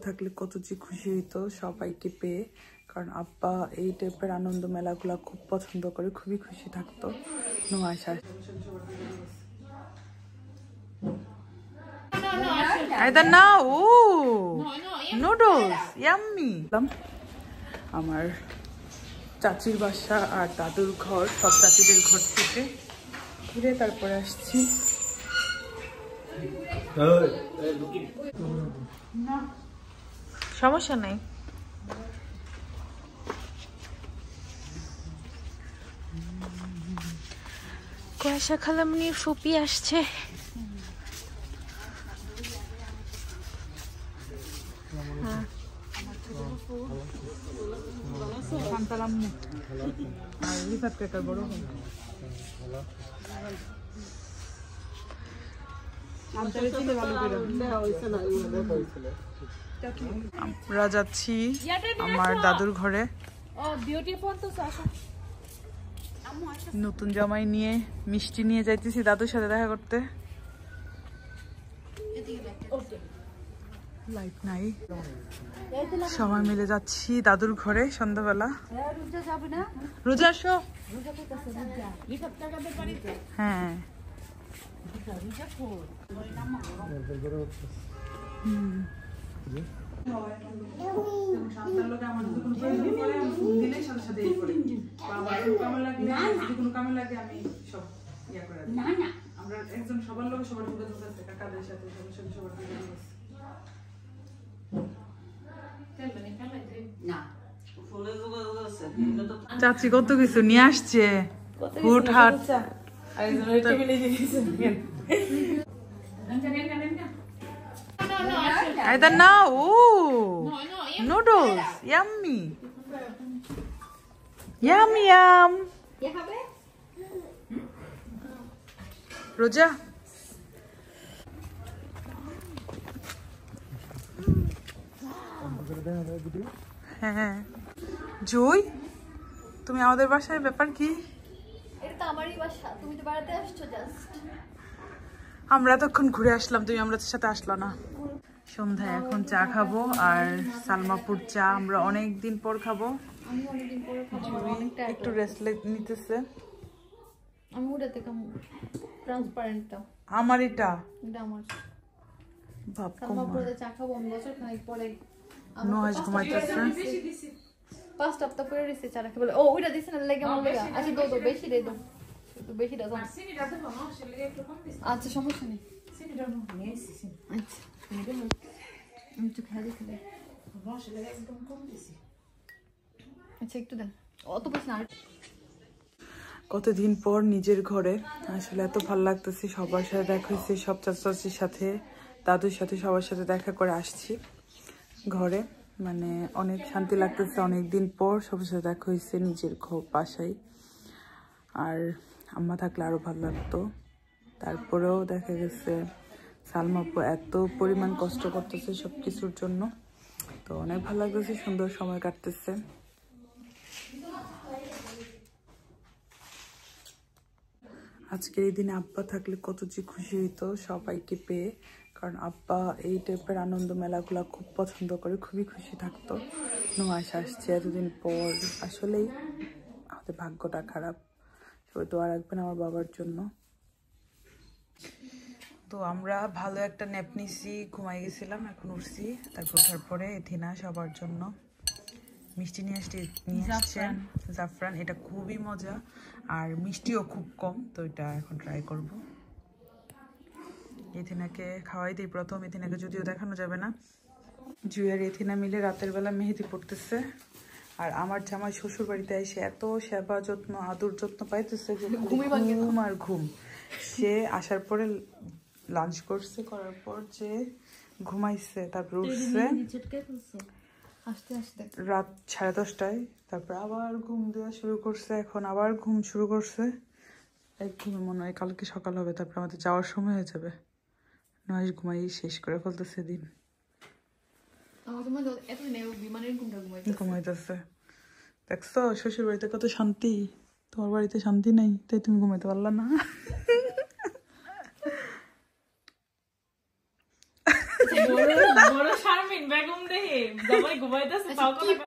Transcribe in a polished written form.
থাকলে কত যে খুশি হইতো সবাইকে পেয়ে, কারণ আব্বা এই টাইপের আনন্দ মেলাগুলো খুব পছন্দ করে, খুবই খুশি থাকতো নোয়াশা। আমার চাচির বাসা আর দাদুর ঘর, সব চাচিদের ঘর থেকে ঘুরে তারপরে আসছি। সমস্যা নাই। কুয়াশা খালামনির ফুপি আসছে। আমরা যাচ্ছি আমার দাদুর ঘরে নতুন জামাই নিয়ে, মিষ্টি নিয়ে যাইতেছি দাদুর সাথে দেখা করতে। লাইট নাই, সবাই মিলে যাচ্ছি দাদুর ঘরে সন্ধ্যাবেলা। রোজা আসো। হ্যাঁ চাচি কত কিছু নিয়ে আসছে, হুটহাট। Either now, ooh, noodles, yummy, yum yum. Roja. হ্যাঁ জুই, তুমি আমাদের বাসায় ব্যাপার কি? এটা তো আমারই বাসা, তুমি তো বাড়িতে আসছো জাস্ট। আমরা তখন ঘুরে আসলাম, তুমি আমাদের সাথে আসলো না। সন্ধ্যায় এখন চা খাবো, আর সালমাপুর চা আমরা অনেক দিন পর খাবো। আমি অনেকদিন পরে খাবো, অনেকটা একটু রেস্ট নিতেছে। আমি ওটাতে খাবো, ট্রান্সপারেন্টটা আমার এটা আমার বাপ কম। সালমাপুরে চা খাবো আমি বছর খানিক পরে। নয় ঘুমাইতেছে, 5 সপ্তাহ পরে দিছে চা রাখে বলে। ও ওইটা দিছে না লাগে আমার লাগা। আচ্ছা দাও দাও, বেশি দে দাও, একটু বেশি দাও। আচ্ছা সমস্যা নেই। আচ্ছা আমি একটু খেয়ে দিচ্ছি। আচ্ছা একটু দেন, অত বেশি না। কতদিন পর নিজের ঘরে, আসলে এত ভালো লাগতেছে। সবার সাথে দেখা হয়েছে, সব চাচির সাথে, দাদুর সাথে, সবার সাথে দেখা করে আসছি ঘরে। মানে অনেক শান্তি লাগতেছে, অনেকদিন পর সবার সাথে দেখা হয়েছে নিজের বাসায়। আর আম্মা থাকলে আরো ভালো লাগতো। তারপরেও দেখা গেছে সালমাপু এত পরিমাণ কষ্ট করতেছে সবকিছুর জন্য, তো অনেক ভালো লাগতেছে, সুন্দর সময় কাটতেছে। আজকের এই দিনে আব্বা থাকলে কত যে খুশি হইতো সবাইকে পেয়ে, কারণ আব্বা এই টাইপের আনন্দ মেলাগুলা খুব পছন্দ করে, খুবই খুশি থাকতো নোয়াশা আসছে এতদিন পর। আসলেই আমাদের ভাগ্যটা খারাপ, সবাই দোয়া রাখবেন আমার বাবার জন্য। তো আমরা ভালো একটা ন্যাপ নিছি, ঘুমাই গেছিলাম, এখন উঠছি। তারপর ওঠার পরে এথিনা সবার জন্য মিষ্টি নিয়ে আসছেন, জাফরান। এটা খুবই মজা আর মিষ্টিও খুব কম, তো এটা এখন ট্রাই করব। এথিনাকে খাওয়াই দিই প্রথম। এথিনাকে যদিও দেখানো যাবে না। জুই আর এথিনা মিলে রাতের বেলা মেহেদি পড়তেছে। আর আমার জামাই শ্বশুর বাড়িতে এসে এত সেবা যত্ন, আদর যত্ন পাইতেছে যে ঘুম আর ঘুম। সে আসার পরে লাঞ্চ করছে, করার পর যে ঘুমাইছে, তারপর উঠছে রাত 10:30টায়, তারপর আবার ঘুম দেওয়া শুরু করছে। এখন আবার ঘুম শুরু করছে। এক ঘুমে মনে হয় কালকে সকাল হবে, তারপর আমাদের যাওয়ার সময় হয়ে যাবে। নয় ঘুমাই শেষ করে ফেলতেছে দিন, ঘুমাইতেছে। দেখছো শ্বশুর বাড়িতে কত শান্তি, তোমার বাড়িতে শান্তি নেই, তাই তুমি ঘুমাইতে পারলা না। বড় শারমিন বেগম দেখে জামাই ঘুমাইতেছে তাও কথা